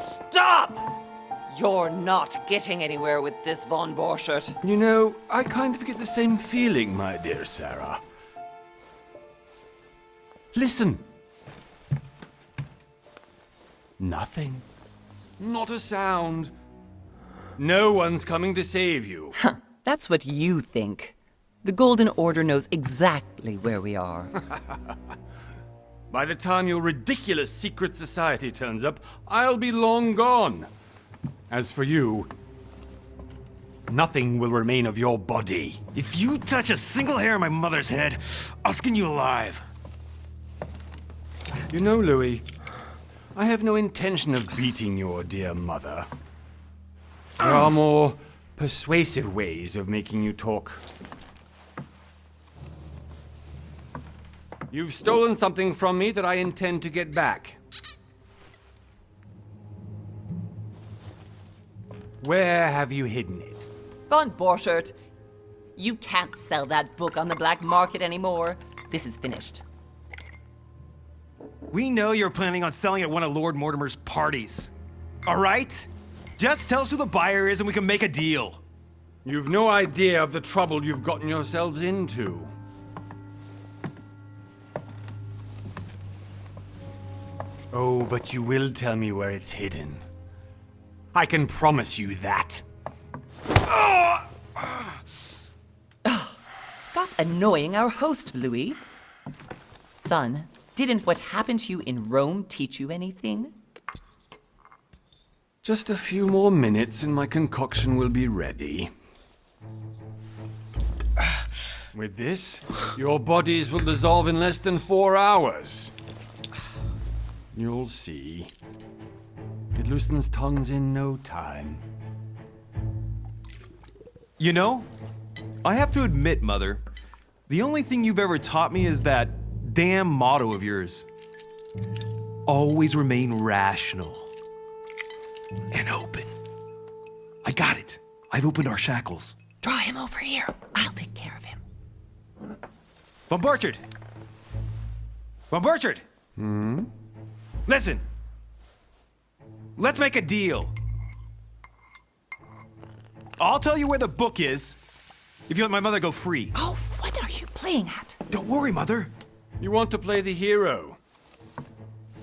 Stop! You're not getting anywhere with this, von Borchert. You know, I kind of get the same feeling, my dear Sarah. Listen. Nothing. Not a sound. No one's coming to save you. That's what you think. The Golden Order knows exactly where we are. By the time your ridiculous secret society turns up, I'll be long gone. As for you, nothing will remain of your body. If you touch a single hair on my mother's head, I'll skin you alive. You know, Louis, I have no intention of beating your dear mother. There are more persuasive ways of making you talk. You've stolen something from me that I intend to get back. Where have you hidden it? Von Borchert, you can't sell that book on the black market anymore. This is finished. We know you're planning on selling at one of Lord Mortimer's parties. All right? Just tell us who the buyer is and we can make a deal. You've no idea of the trouble you've gotten yourselves into. Oh, but you will tell me where it's hidden. I can promise you that. Stop annoying our host, Louis. Son, didn't what happened to you in Rome teach you anything? Just a few more minutes and my concoction will be ready. With this, your bodies will dissolve in less than 4 hours. You'll see. It loosens tongues in no time. You know, I have to admit, Mother, the only thing you've ever taught me is that damn motto of yours. Always remain rational. And open. I got it. I've opened our shackles. Draw him over here. I'll take care of him. Von Borchert! Von Borchert! Listen. Let's make a deal. I'll tell you where the book is if you let my mother go free. Oh, what are you playing at? Don't worry, Mother. You want to play the hero.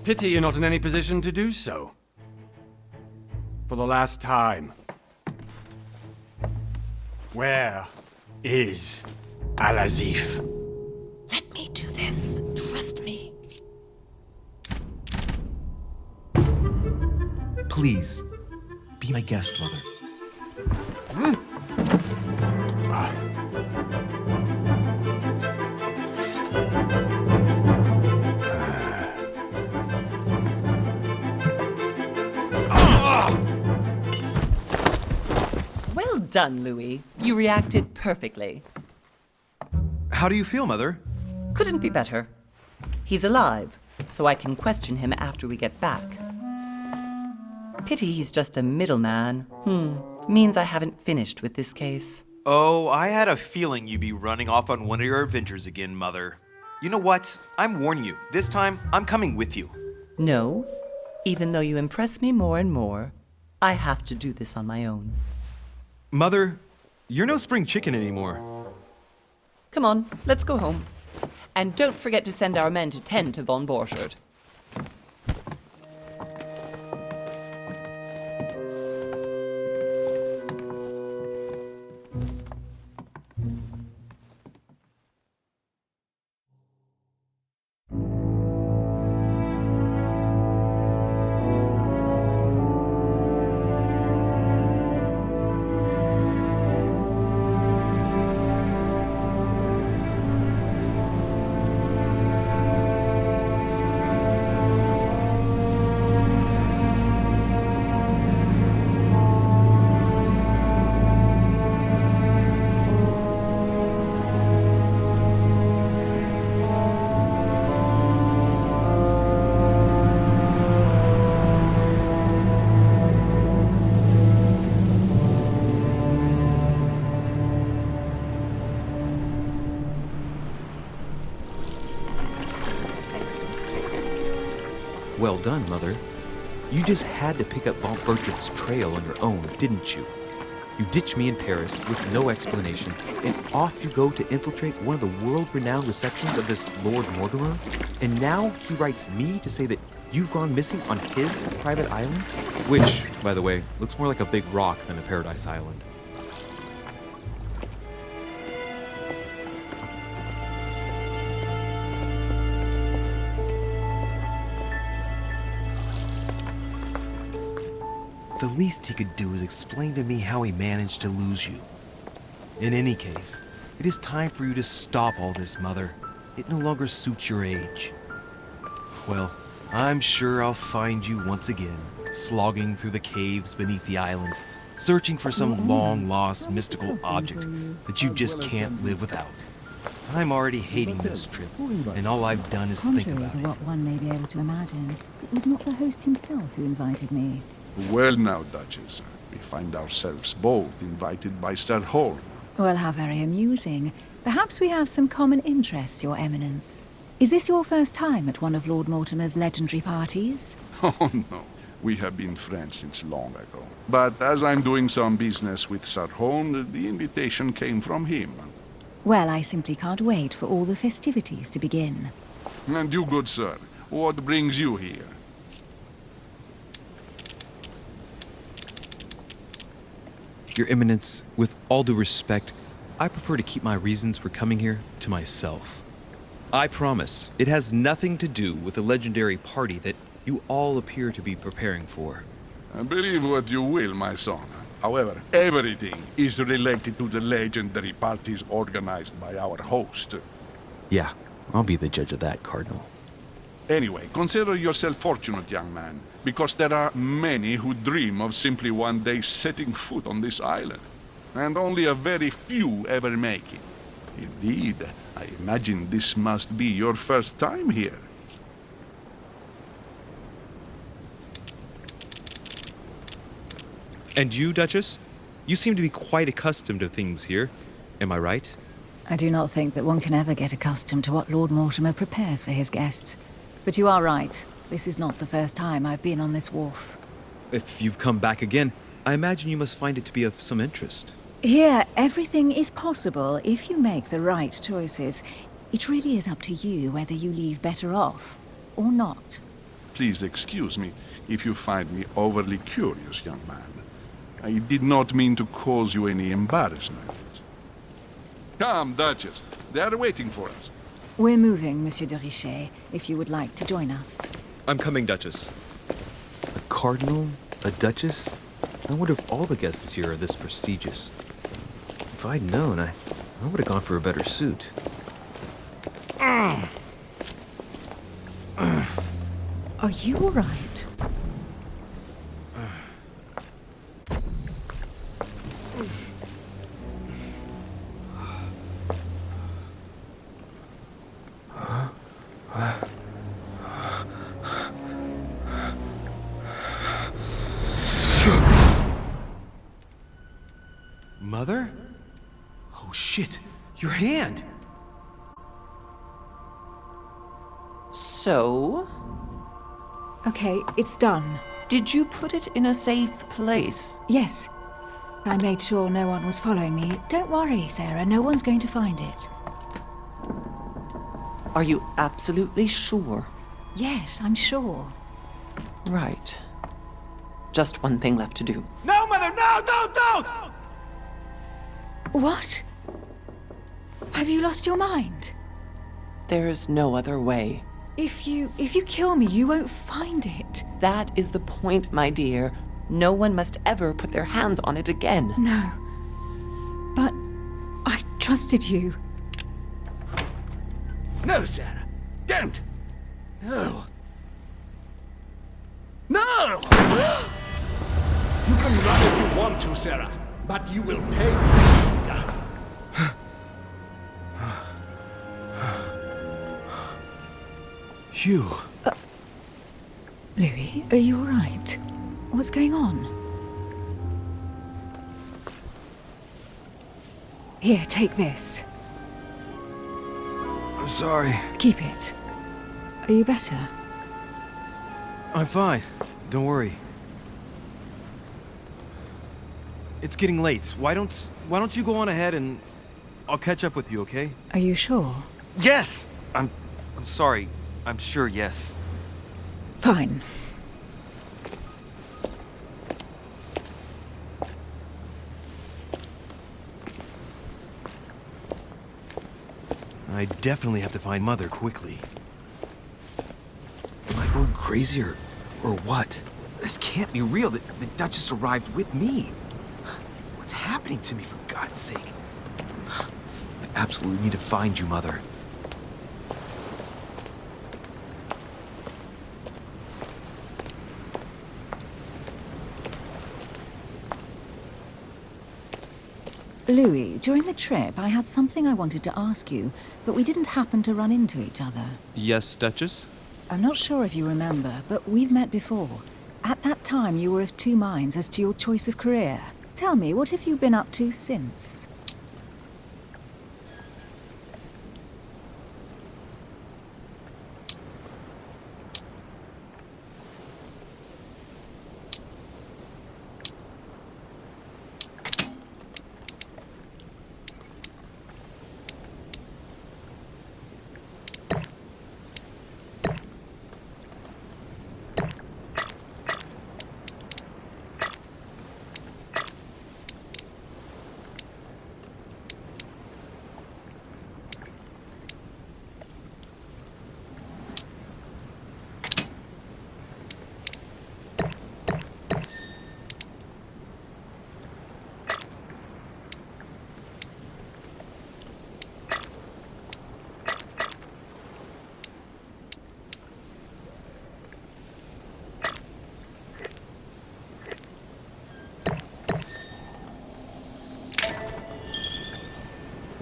Pity you're not in any position to do so. For the last time. Where is Al-Azif? Let me do this. Trust me. Please, be my guest, Mother. Well done, Louis. You reacted perfectly. How do you feel, Mother? Couldn't be better. He's alive, so I can question him after we get back. Pity he's just a middleman. Means I haven't finished with this case. Oh, I had a feeling you'd be running off on one of your adventures again, Mother. You know what? I'm warning you. This time, I'm coming with you. No, even though you impress me more and more, I have to do this on my own. Mother, you're no spring chicken anymore. Come on, let's go home. And don't forget to send our men to tend to von Borchert. well done, Mother. You just had to pick up Von Bertrand's trail on your own, didn't you? You ditched me in Paris with no explanation, and off you go to infiltrate one of the world-renowned receptions of this Lord Mortimer? And now he writes me to say that you've gone missing on his private island? Which, by the way, looks more like a big rock than a paradise island. The least he could do is explain to me how he managed to lose you. In any case, it is time for you to stop all this, Mother. It no longer suits your age. Well, I'm sure I'll find you once again, slogging through the caves beneath the island, searching for some long-lost mystical object that you just can't live without. I'm already hating this trip, and all I've done is think Contrary about to it. what one may be able to imagine, it was not the host himself who invited me. Well now, Duchess, we find ourselves both invited by Sir Holm. Well, how very amusing. Perhaps we have some common interests, Your Eminence. Is this your first time at one of Lord Mortimer's legendary parties? Oh no, we have been friends since long ago. But as I'm doing some business with Sir Holm, the invitation came from him. Well, I simply can't wait for all the festivities to begin. And you, good sir, what brings you here? Your Eminence, with all due respect, I prefer to keep my reasons for coming here to myself. I promise, it has nothing to do with the legendary party that you all appear to be preparing for. Believe what you will, my son. However, everything is related to the legendary parties organized by our host. Yeah, I'll be the judge of that, Cardinal. Anyway, consider yourself fortunate, young man, because there are many who dream of simply one day setting foot on this island, and only a very few ever make it. Indeed, I imagine this must be your first time here. And you, Duchess? You seem to be quite accustomed to things here. Am I right? I do not think that one can ever get accustomed to what Lord Mortimer prepares for his guests. But you are right. This is not the first time I've been on this wharf. If you've come back again, I imagine you must find it to be of some interest. Here, everything is possible if you make the right choices. It really is up to you whether you leave better off or not. Please excuse me if you find me overly curious, young man. I did not mean to cause you any embarrassment. Come, Duchess. They are waiting for us. We're moving, Monsieur de Richet, if you would like to join us. I'm coming, Duchess. A cardinal? A duchess? I wonder if all the guests here are this prestigious. If I'd known, I would have gone for a better suit. Are you all right? Mother? Oh shit, your hand! So, Okay, it's done. did you put it in a safe place? Yes. I made sure no one was following me. Don't worry, Sarah, no one's going to find it. Are you absolutely sure? Yes, I'm sure. Right. Just one thing left to do. No, Mother, no, don't! What? Have you lost your mind? There's no other way. If you kill me, you won't find it. That is the point, my dear. No one must ever put their hands on it again. No. But I trusted you. No, Sarah. Don't. No. No! You can run if you want to, Sarah, but you will pay. Hugh. Louis, are you all right? What's going on? Here, take this. I'm sorry. Keep it. Are you better? I'm fine. Don't worry. It's getting late. Why don't you go on ahead and I'll catch up with you, okay? Are you sure? Yes! I'm sorry. I'm sure, yes. Fine. I definitely have to find Mother quickly. Am I going crazy or what? This can't be real. The Duchess arrived with me. What's happening to me, for God's sake? I absolutely need to find you, Mother. Louis, during the trip, I had something I wanted to ask you, but we didn't happen to run into each other. Yes, Duchess? I'm not sure if you remember, but we've met before. At that time, you were of two minds as to your choice of career. Tell me, what have you been up to since?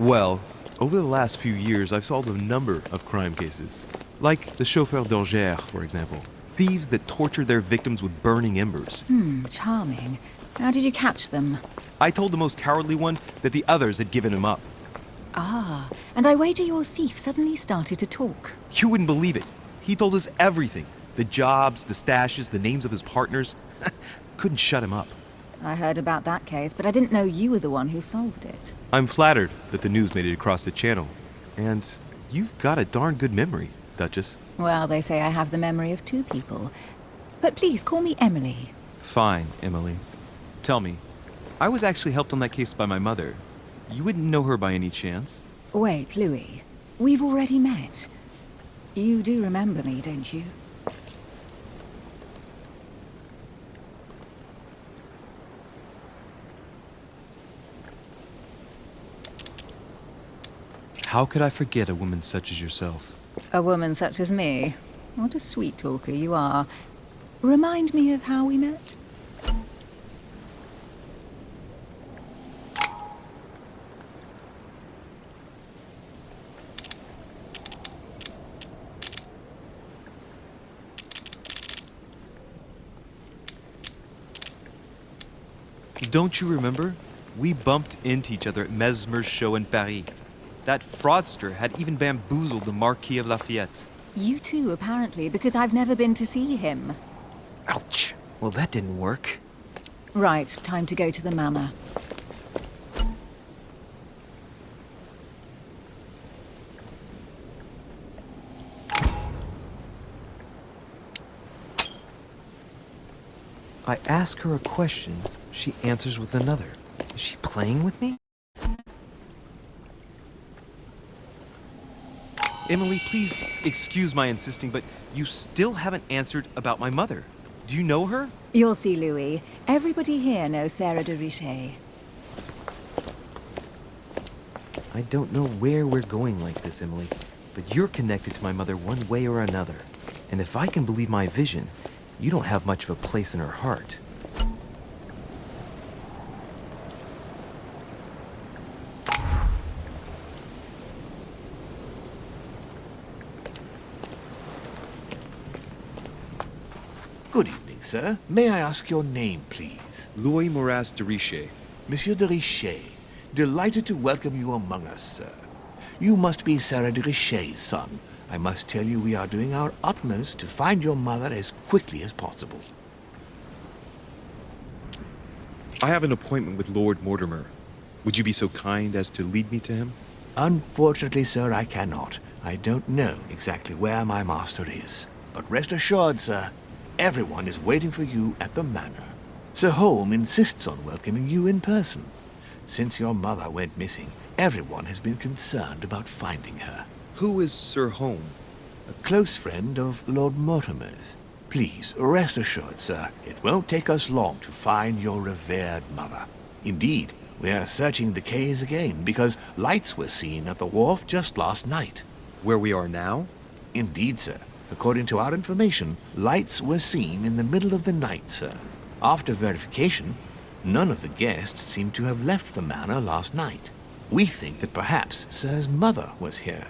Well, over the last few years, I've solved a number of crime cases. Like the chauffeur d'Orgère, for example. Thieves that tortured their victims with burning embers. Charming. How did you catch them? I told the most cowardly one that the others had given him up. Ah, and I wager your thief suddenly started to talk. You wouldn't believe it. He told us everything. The jobs, the stashes, the names of his partners. Couldn't shut him up. I heard about that case, but I didn't know you were the one who solved it. I'm flattered that the news made it across the channel. And you've got a darn good memory, Duchess. Well, they say I have the memory of two people. But please, call me Emily. Fine, Emily. Tell me, I was actually helped on that case by my mother. You wouldn't know her by any chance? Wait, Louis. We've already met. You do remember me, don't you? How could I forget a woman such as yourself? A woman such as me? What a sweet talker you are. Remind me of how we met? Don't you remember? We bumped into each other at Mesmer's show in Paris. That fraudster had even bamboozled the Marquis of Lafayette. You too, apparently, because I've never been to see him. Ouch. Well, that didn't work. Right, time to go to the manor. I ask her a question, she answers with another. Is she playing with me? Emily, please excuse my insisting, but you still haven't answered about my mother. Do you know her? You'll see, Louis. Everybody here knows Sarah de Richet. I don't know where we're going like this, Emily, but you're connected to my mother one way or another. And if I can believe my vision, you don't have much of a place in her heart. Good evening, sir. May I ask your name, please? Louis Moras de Richet. Monsieur de Richet. Delighted to welcome you among us, sir. You must be Sarah de Richet's son. I must tell you we are doing our utmost to find your mother as quickly as possible. I have an appointment with Lord Mortimer. Would you be so kind as to lead me to him? Unfortunately, sir, I cannot. I don't know exactly where my master is. But rest assured, sir, everyone is waiting for you at the manor. Sir Holm insists on welcoming you in person. Since your mother went missing, everyone has been concerned about finding her. Who is Sir Holm? A close friend of Lord Mortimer's. Please, rest assured, sir, it won't take us long to find your revered mother. Indeed, we are searching the quays again because lights were seen at the wharf just last night. Where we are now? Indeed, sir. According to our information, lights were seen in the middle of the night, sir. After verification, none of the guests seem to have left the manor last night. We think that perhaps Sir's mother was here.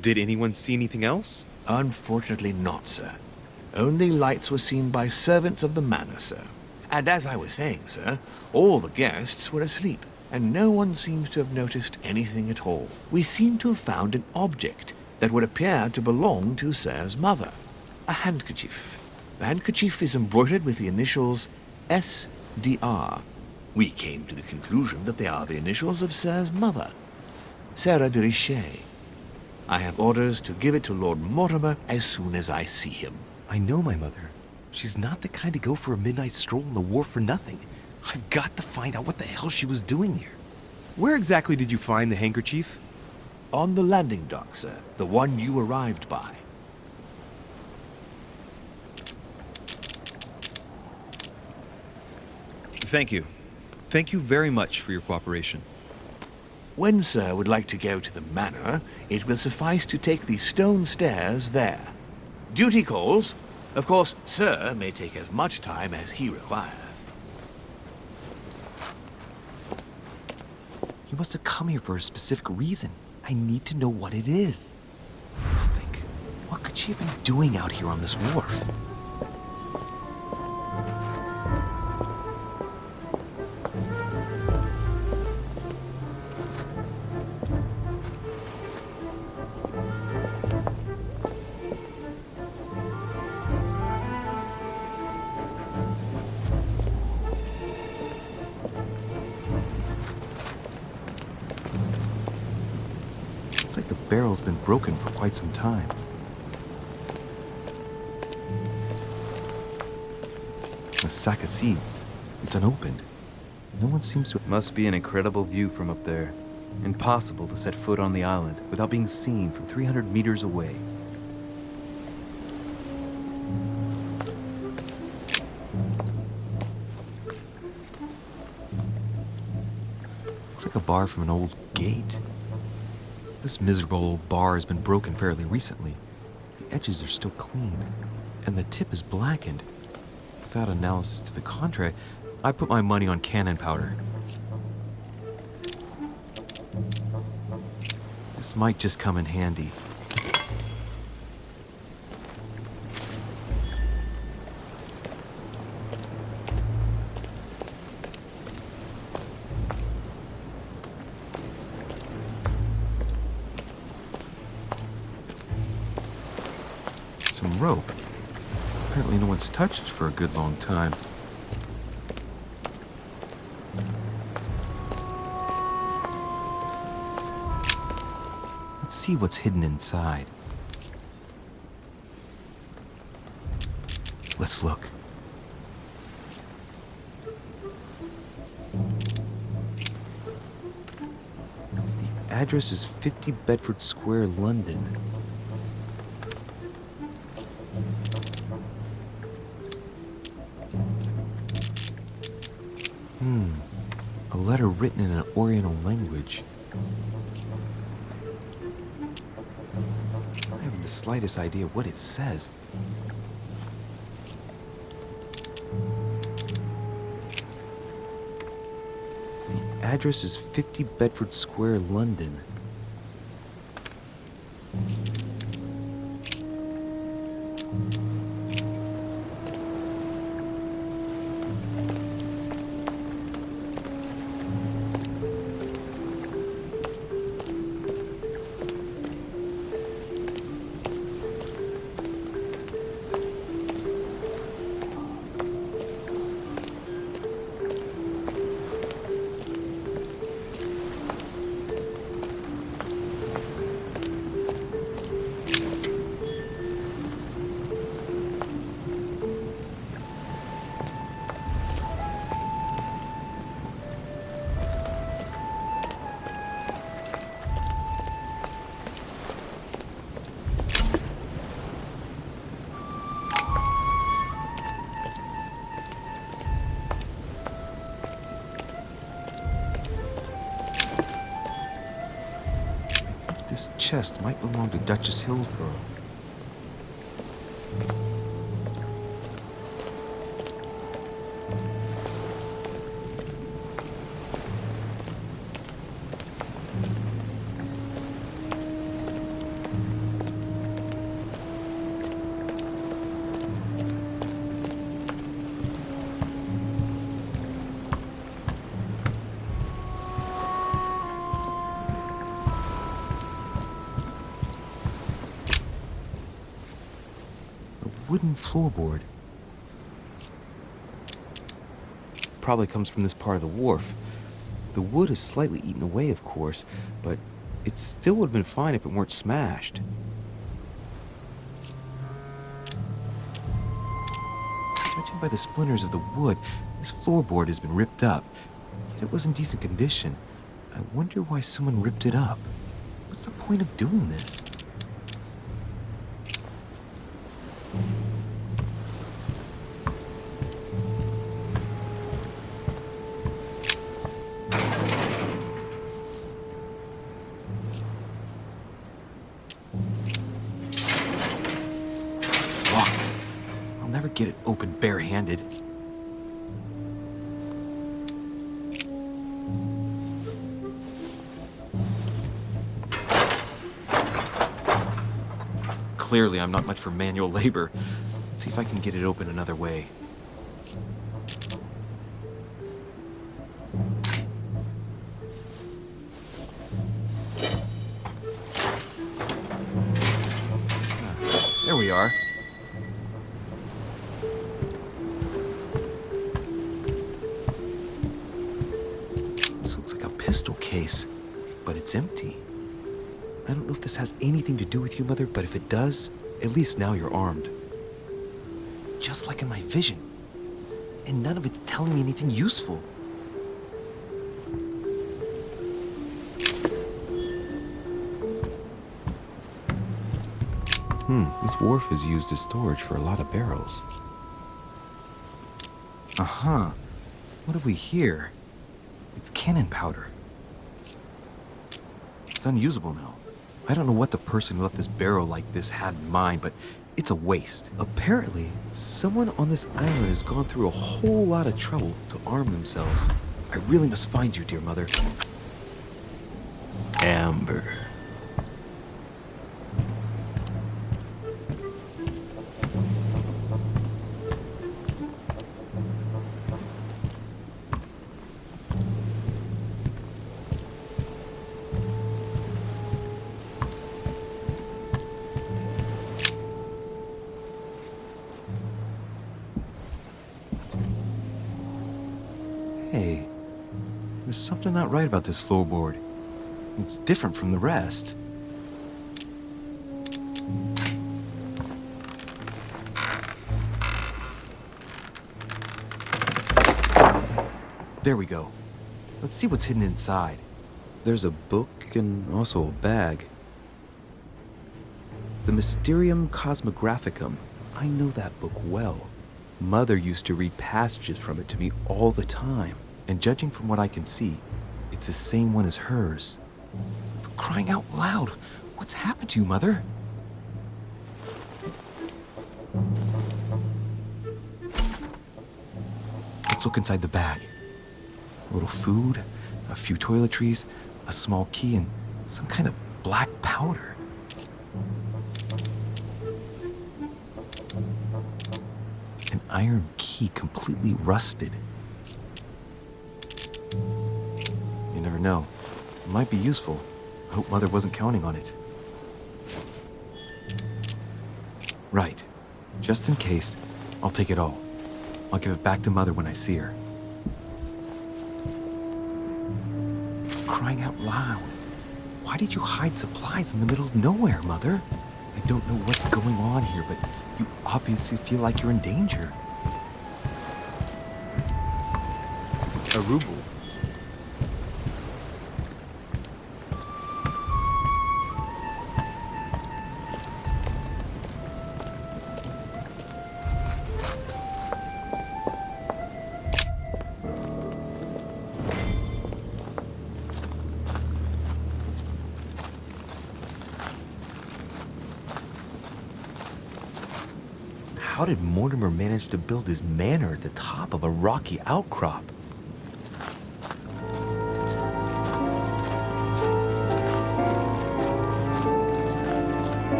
Did anyone see anything else? Unfortunately not, sir. Only lights were seen by servants of the manor, sir. And as I was saying, sir, all the guests were asleep, and no one seems to have noticed anything at all. We seem to have found an object that would appear to belong to Sir's mother. A handkerchief. The handkerchief is embroidered with the initials SDR. We came to the conclusion that they are the initials of Sir's mother, Sarah de Richet. I have orders to give it to Lord Mortimer as soon as I see him. I know my mother. She's not the kind to go for a midnight stroll on the wharf for nothing. I've got to find out what the hell she was doing here. Where exactly did you find the handkerchief? On the landing dock, sir. The one you arrived by. Thank you. Thank you very much for your cooperation. When Sir would like to go to the manor, it will suffice to take the stone stairs there. Duty calls. Of course, Sir may take as much time as he requires. You must have come here for a specific reason. I need to know what it is. Let's think. What could she have been doing out here on this wharf? Looks like the barrel's been broken for quite some time. A sack of seeds. It's unopened. No one seems to... Must be an incredible view from up there. Impossible to set foot on the island without being seen from 300 meters away. Looks like a bar from an old gate. This miserable old bar has been broken fairly recently. The edges are still clean, and the tip is blackened. Without analysis to the contrary, I put my money on cannon powder. This might just come in handy. Some rope. Apparently no one's touched it for a good long time. Let's see what's hidden inside. Let's look. The address is 50 Bedford Square, London. A letter written in an Oriental language. I haven't the slightest idea what it says. The address is 50 Bedford Square, London. This chest might belong to Duchess Hillsborough. Wooden floorboard. Probably comes from this part of the wharf. The wood is slightly eaten away, of course, but it still would have been fine if it weren't smashed. Judging by the splinters of the wood, this floorboard has been ripped up. Yet it was in decent condition. I wonder why someone ripped it up. What's the point of doing this? Get it open barehanded. Clearly, I'm not much for manual labor. Let's see if I can get it open another way. There we are. Pistol case, but it's empty. I don't know if this has anything to do with you, Mother, but if it does, at least now you're armed. Just like in my vision. And none of it's telling me anything useful. This wharf is used as storage for a lot of barrels. Uh-huh. What have we here? It's cannon powder. It's unusable now. I don't know what the person who left this barrel like this had in mind, but it's a waste. Apparently, someone on this island has gone through a whole lot of trouble to arm themselves. I really must find you, dear Mother. Amber. Hey, there's something not right about this floorboard. It's different from the rest. There we go. Let's see what's hidden inside. There's a book and also a bag. The Mysterium Cosmographicum. I know that book well. Mother used to read passages from it to me all the time. And judging from what I can see, it's the same one as hers. For crying out loud, what's happened to you, Mother? Let's look inside the bag. A little food, a few toiletries, a small key, and some kind of black powder. An iron key completely rusted. You never know. It might be useful. I hope Mother wasn't counting on it. Right. Just in case, I'll take it all. I'll give it back to Mother when I see her. Crying out loud. Why did you hide supplies in the middle of nowhere, Mother? I don't know what's going on here, but you obviously feel like you're in danger. A ruble. How did Mortimer manage to build his manor at the top of a rocky outcrop?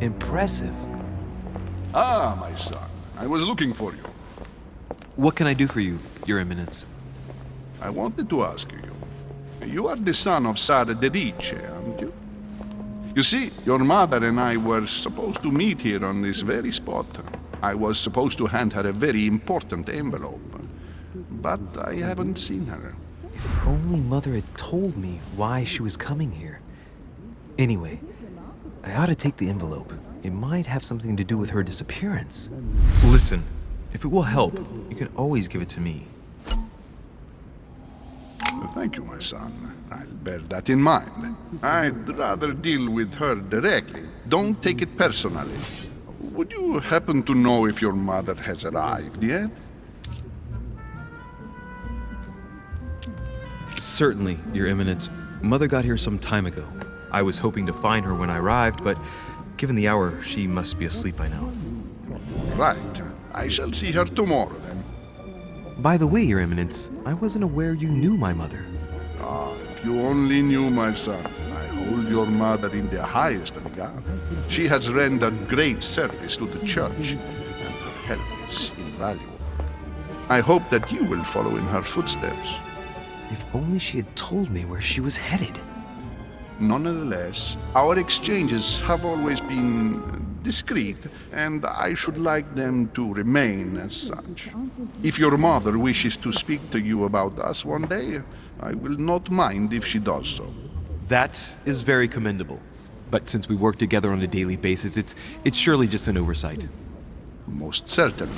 Impressive. Ah, my son. I was looking for you. What can I do for you, Your Eminence? I wanted to ask you. You are the son of Sara de Riche, aren't you? You see, your mother and I were supposed to meet here on this very spot. I was supposed to hand her a very important envelope. But I haven't seen her. If only Mother had told me why she was coming here. Anyway, I ought to take the envelope. It might have something to do with her disappearance. Listen, if it will help, you can always give it to me. Thank you, my son. I'll bear that in mind. I'd rather deal with her directly. Don't take it personally. Would you happen to know if your mother has arrived yet? Certainly, Your Eminence. Mother got here some time ago. I was hoping to find her when I arrived, but given the hour, she must be asleep by now. Right. I shall see her tomorrow, then. By the way, Your Eminence, I wasn't aware you knew my mother. Ah, if you only knew, my son. I hold your mother in the highest regard. She has rendered great service to the church, and her help is invaluable. I hope that you will follow in her footsteps. If only she had told me where she was headed. Nonetheless, our exchanges have always been discreet, and I should like them to remain as such. If your mother wishes to speak to you about us one day, I will not mind if she does so. That is very commendable. But since we work together on a daily basis, it's surely just an oversight. Most certainly.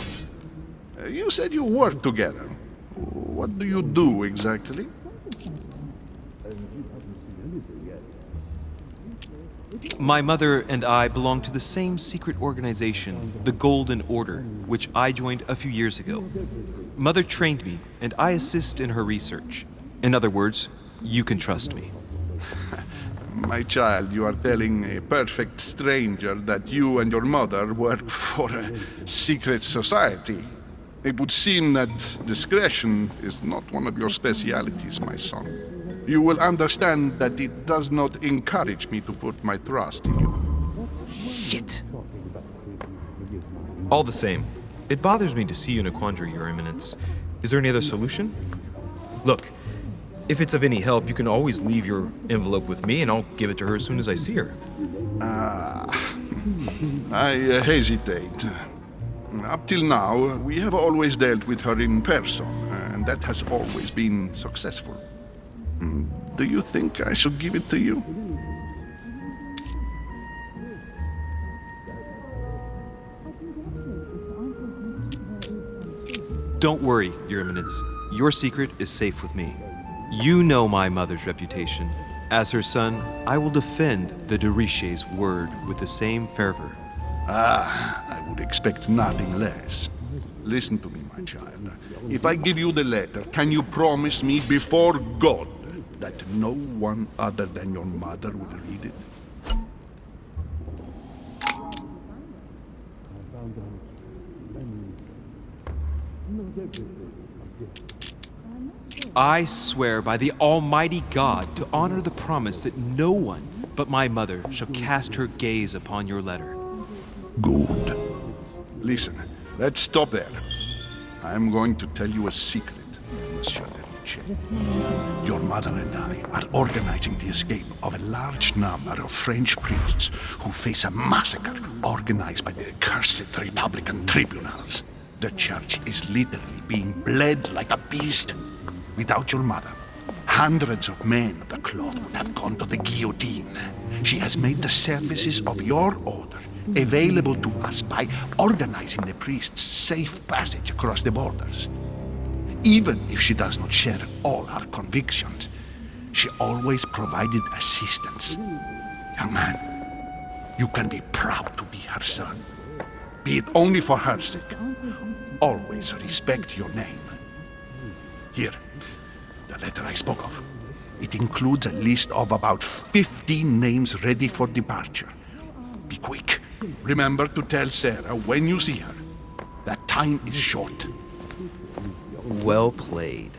You said you work together. What do you do exactly? My mother and I belong to the same secret organization, the Golden Order, which I joined a few years ago. Mother trained me, and I assist in her research. In other words, you can trust me. My child, you are telling a perfect stranger that you and your mother work for a secret society. It would seem that discretion is not one of your specialities, my son. You will understand that it does not encourage me to put my trust in you. Shit! All the same, it bothers me to see you in a quandary, Your Eminence. Is there any other solution? Look, if it's of any help, you can always leave your envelope with me and I'll give it to her as soon as I see her. I hesitate. Up till now, we have always dealt with her in person, and that has always been successful. Do you think I should give it to you? Don't worry, Your Eminence. Your secret is safe with me. You know my mother's reputation. As her son, I will defend the de Riche's word with the same fervor. I would expect nothing less. Listen to me, my child. If I give you the letter, can you promise me before God that no one other than your mother will read it? I swear by the Almighty God to honor the promise that no one but my mother shall cast her gaze upon your letter. Good. Listen, let's stop there. I'm going to tell you a secret, Monsieur de Riche. Your mother and I are organizing the escape of a large number of French priests who face a massacre organized by the accursed Republican tribunals. The church is literally being bled like a beast. Without your mother, hundreds of men of the cloth would have gone to the guillotine. She has made the services of your order available to us by organizing the priests' safe passage across the borders. Even if she does not share all our convictions, she always provided assistance. Young man, you can be proud to be her son. Be it only for her sake. Always respect your name. Here, the letter I spoke of. It includes a list of about 15 names ready for departure. Be quick. Remember to tell Sarah when you see her that time is short. Well played.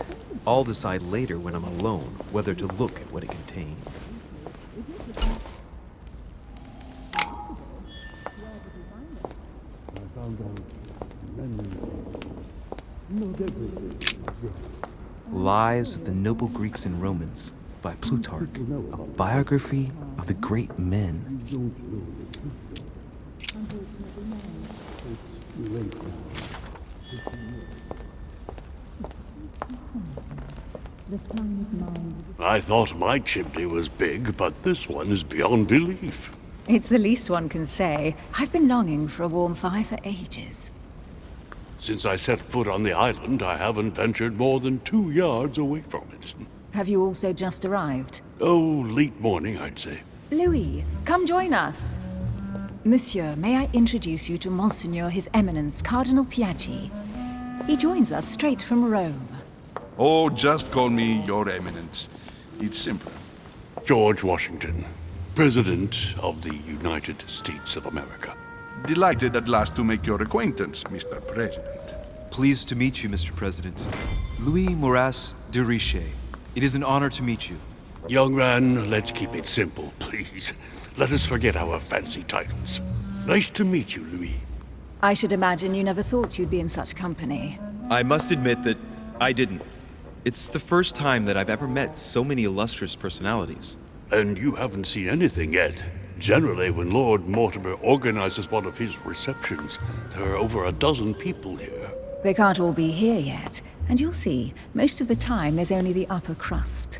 I'll decide later when I'm alone whether to look at what it contains. Lives of the Noble Greeks and Romans by Plutarch, a biography of the great men. I thought my chimney was big, but this one is beyond belief. It's the least one can say. I've been longing for a warm fire for ages. Since I set foot on the island, I haven't ventured more than 2 yards away from it. Have you also just arrived? Oh, late morning, I'd say. Louis, come join us. Monsieur, may I introduce you to Monseigneur His Eminence Cardinal Piaggi? He joins us straight from Rome. Oh, just call me Your Eminence. It's simpler. George Washington, President of the United States of America. Delighted at last to make your acquaintance, Mr. President. Pleased to meet you, Mr. President. Louis Moras de Richet. It is an honor to meet you. Young man, let's keep it simple, please. Let us forget our fancy titles. Nice to meet you, Louis. I should imagine you never thought you'd be in such company. I must admit that I didn't. It's the first time that I've ever met so many illustrious personalities. And you haven't seen anything yet. Generally, when Lord Mortimer organizes one of his receptions, there are over a dozen people here. They can't all be here yet, and you'll see, most of the time there's only the upper crust.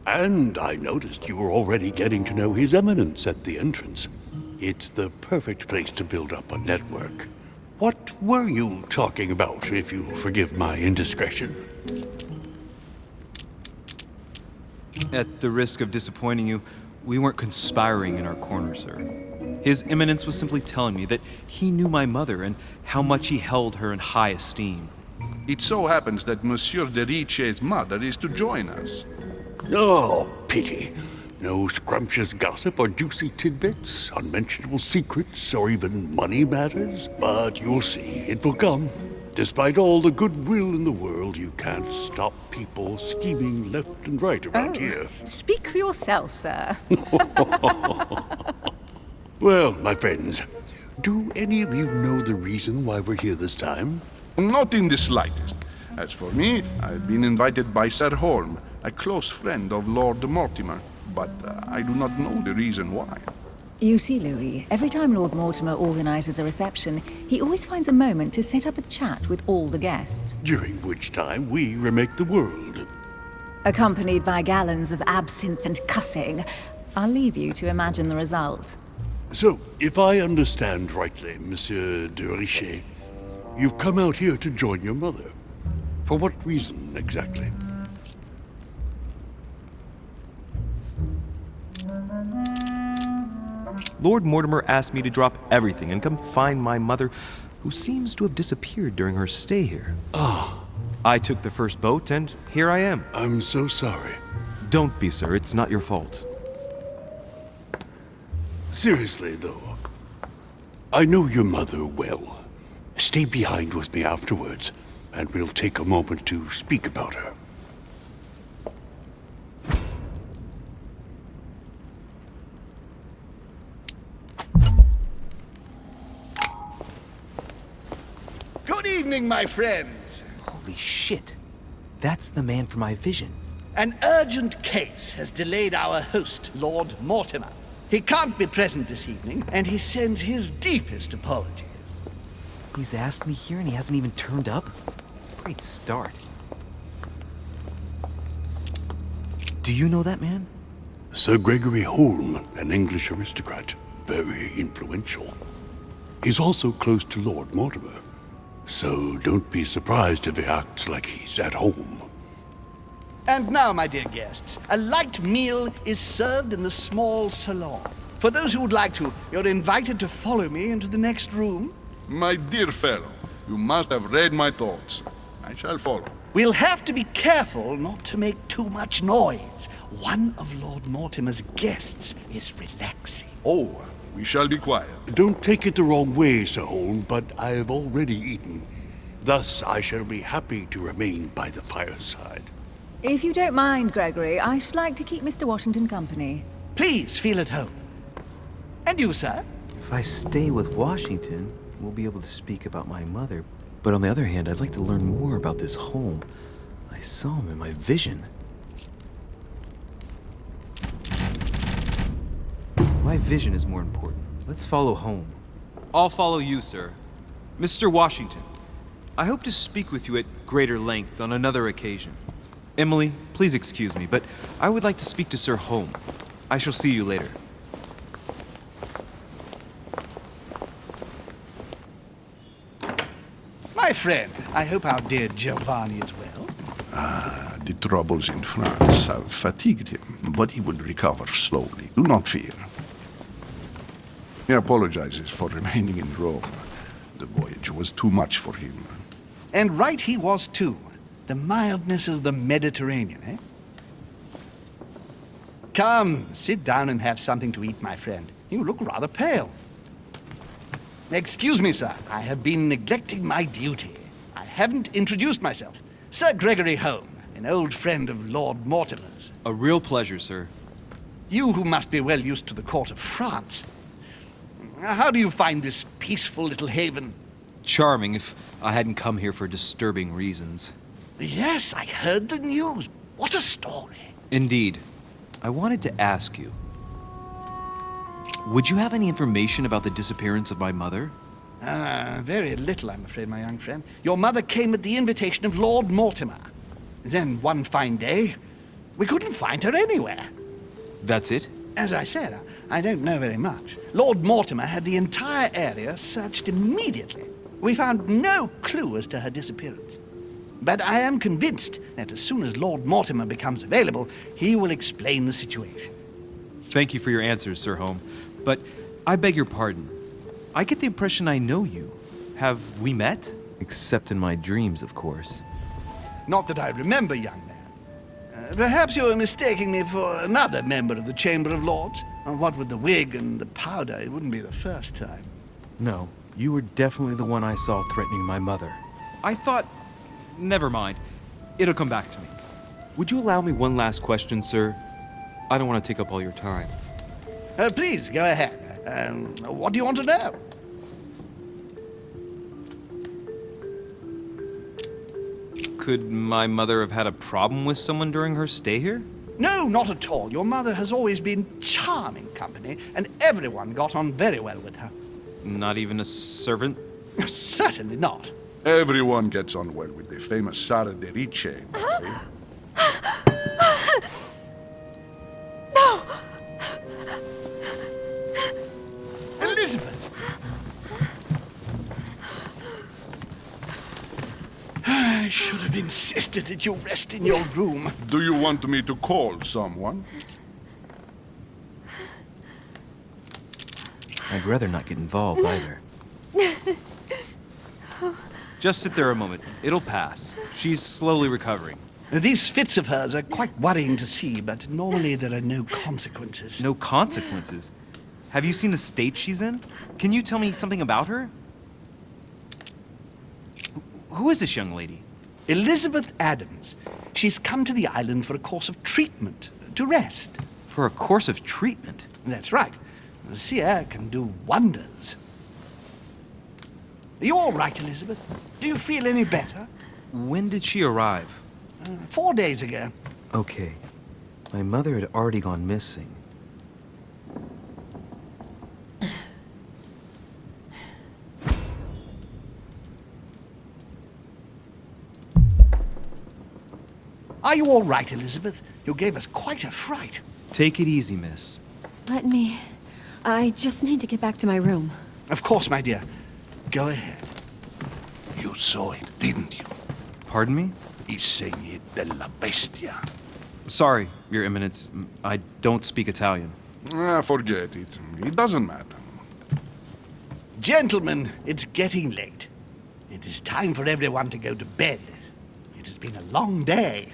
And I noticed you were already getting to know His Eminence at the entrance. It's the perfect place to build up a network. What were you talking about, if you forgive my indiscretion? At the risk of disappointing you, we weren't conspiring in our corner, sir. His Eminence was simply telling me that he knew my mother and how much he held her in high esteem. It so happens that Monsieur de Richet's mother is to join us. Oh, pity. No scrumptious gossip or juicy tidbits, unmentionable secrets, or even money matters. But you'll see, it will come. Despite all the goodwill in the world, you can't stop people scheming left and right around here. Speak for yourself, sir. Well, my friends, do any of you know the reason why we're here this time? Not in the slightest. As for me, I've been invited by Sir Holm, a close friend of Lord Mortimer, but I do not know the reason why. You see, Louis, every time Lord Mortimer organizes a reception, he always finds a moment to set up a chat with all the guests. During which time we remake the world. Accompanied by gallons of absinthe and cussing. I'll leave you to imagine the result. So, if I understand rightly, Monsieur de Richet, you've come out here to join your mother. For what reason, exactly? Lord Mortimer asked me to drop everything and come find my mother, who seems to have disappeared during her stay here. Ah. I took the first boat, and here I am. I'm so sorry. Don't be, sir. It's not your fault. Seriously, though, I know your mother well. Stay behind with me afterwards, and we'll take a moment to speak about her. Good evening, my friends. Holy shit. That's the man from my vision. An urgent case has delayed our host, Lord Mortimer. He can't be present this evening, and he sends his deepest apologies. He's asked me here and he hasn't even turned up? Great start. Do you know that man? Sir Gregory Holm, an English aristocrat, very influential. He's also close to Lord Mortimer, so don't be surprised if he acts like he's at home. And now, my dear guests, a light meal is served in the small salon. For those who would like to, you're invited to follow me into the next room. My dear fellow, you must have read my thoughts. I shall follow. We'll have to be careful not to make too much noise. One of Lord Mortimer's guests is relaxing. Oh, we shall be quiet. Don't take it the wrong way, Sir Holm, but I've already eaten. Thus, I shall be happy to remain by the fireside. If you don't mind, Gregory, I should like to keep Mr. Washington company. Please feel at home. And you, sir? If I stay with Washington, we'll be able to speak about my mother. But on the other hand, I'd like to learn more about this home. I saw him in my vision. My vision is more important. Let's follow home. I'll follow you, sir. Mr. Washington, I hope to speak with you at greater length on another occasion. Emily, please excuse me, but I would like to speak to Sir Holm. I shall see you later. My friend, I hope our dear Giovanni is well. The troubles in France have fatigued him, but he will recover slowly. Do not fear. He apologizes for remaining in Rome. The voyage was too much for him. And right he was, too. The mildness of the Mediterranean, eh? Come, sit down and have something to eat, my friend. You look rather pale. Excuse me, sir. I have been neglecting my duty. I haven't introduced myself. Sir Gregory Holm, an old friend of Lord Mortimer's. A real pleasure, sir. You who must be well used to the court of France. How do you find this peaceful little haven? Charming if I hadn't come here for disturbing reasons. Yes, I heard the news. What a story. Indeed. I wanted to ask you. Would you have any information about the disappearance of my mother? Very little, I'm afraid, my young friend. Your mother came at the invitation of Lord Mortimer. Then, one fine day, we couldn't find her anywhere. That's it? As I said, I don't know very much. Lord Mortimer had the entire area searched immediately. We found no clue as to her disappearance. But I am convinced that as soon as Lord Mortimer becomes available, he will explain the situation. Thank you for your answers, Sir Holm. But I beg your pardon. I get the impression I know you. Have we met? Except in my dreams, of course. Not that I remember, young man. Perhaps you are mistaking me for another member of the Chamber of Lords. And what with the wig and the powder, it wouldn't be the first time. No, you were definitely the one I saw threatening my mother. I thought... Never mind. It'll come back to me. Would you allow me one last question, sir? I don't want to take up all your time. Please, go ahead. What do you want to know? Could my mother have had a problem with someone during her stay here? No, not at all. Your mother has always been charming company, and everyone got on very well with her. Not even a servant? Certainly not. Everyone gets on well with the famous Sara de Ricci. No! Elizabeth! I should have insisted that you rest in your room. Do you want me to call someone? I'd rather not get involved either. Just sit there a moment. It'll pass. She's slowly recovering. These fits of hers are quite worrying to see, but normally there are no consequences. No consequences? Have you seen the state she's in? Can you tell me something about her? Who is this young lady? Elizabeth Adams. She's come to the island for a course of treatment, to rest. For a course of treatment? That's right. Sea air can do wonders. Are you all right, Elizabeth? Do you feel any better? When did she arrive? 4 days ago. Okay. My mother had already gone missing. Are you all right, Elizabeth? You gave us quite a fright. Take it easy, miss. Let me... I just need to get back to my room. Of course, my dear. Go ahead. You saw it, didn't you? Pardon me? Il segni della bestia. Sorry, Your Eminence. I don't speak Italian. Forget it. It doesn't matter. Gentlemen, it's getting late. It is time for everyone to go to bed. It has been a long day.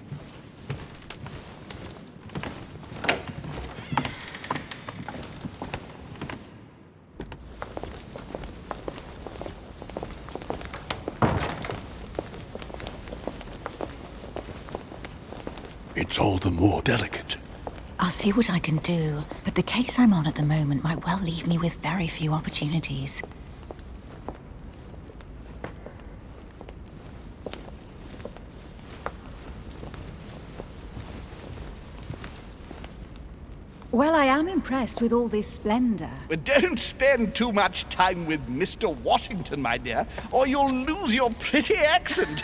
It's all the more delicate. I'll see what I can do, but the case I'm on at the moment might well leave me with very few opportunities. Well, I am impressed with all this splendor. But don't spend too much time with Mr. Washington, my dear, or you'll lose your pretty accent.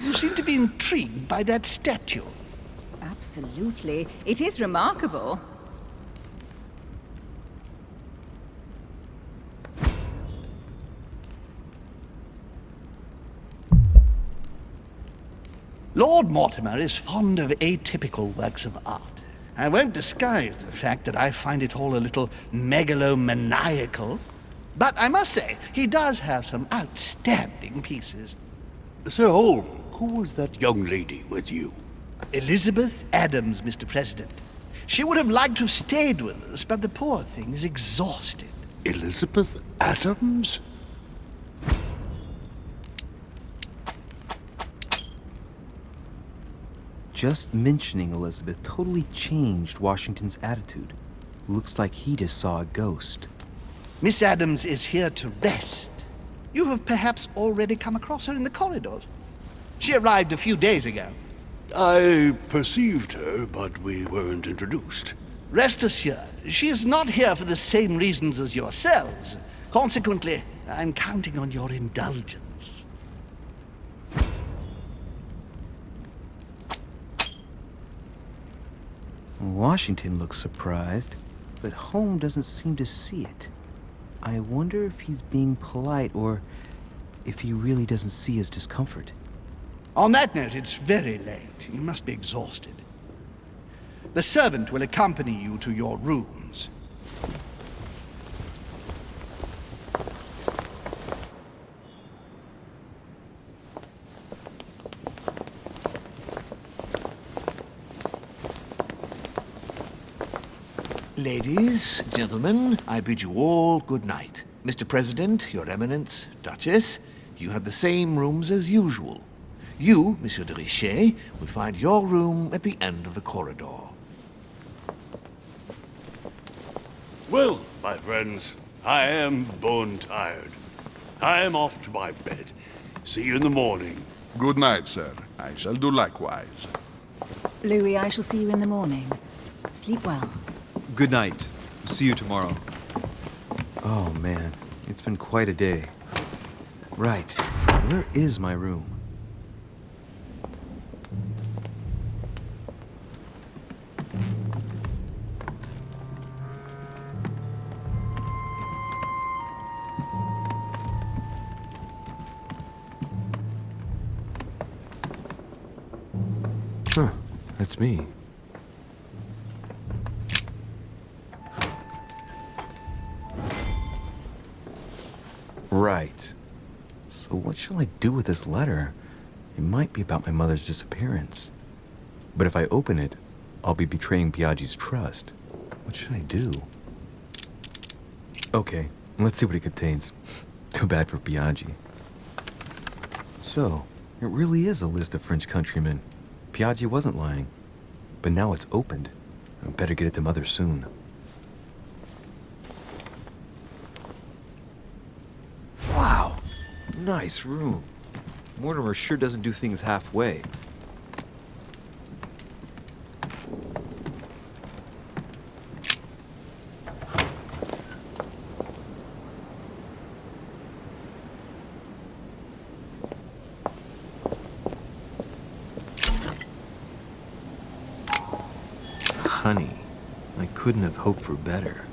You seem to be intrigued by that statue. Absolutely. It is remarkable. Lord Mortimer is fond of atypical works of art. I won't disguise the fact that I find it all a little megalomaniacal. But I must say, he does have some outstanding pieces. Sir Holm, who was that young lady with you? Elizabeth Adams, Mr. President. She would have liked to have stayed with us, but the poor thing is exhausted. Elizabeth Adams? Just mentioning Elizabeth totally changed Washington's attitude. Looks like he just saw a ghost. Miss Adams is here to rest. You have perhaps already come across her in the corridors. She arrived a few days ago. I perceived her, but we weren't introduced. Rest assured, she is not here for the same reasons as yourselves. Consequently, I'm counting on your indulgence. Washington looks surprised, but Holmes doesn't seem to see it. I wonder if he's being polite or if he really doesn't see his discomfort. On that note, it's very late. You must be exhausted. The servant will accompany you to your rooms. Ladies, gentlemen, I bid you all good night. Mr. President, Your Eminence, Duchess, you have the same rooms as usual. You, Monsieur de Richet, will find your room at the end of the corridor. Well, my friends, I am bone tired. I am off to my bed. See you in the morning. Good night, sir. I shall do likewise. Louis, I shall see you in the morning. Sleep well. Good night. See you tomorrow. Oh man, it's been quite a day. Right, where is my room? Huh, that's me. Right. So what shall I do with this letter? It might be about my mother's disappearance. But if I open it, I'll be betraying Biaggi's trust. What should I do? Okay, let's see what it contains. Too bad for Biaggi. So, it really is a list of French countrymen. Biaggi wasn't lying. But now it's opened. I better get it to Mother soon. Wow, nice room. Mortimer sure doesn't do things halfway. honey. I couldn't have hoped for better.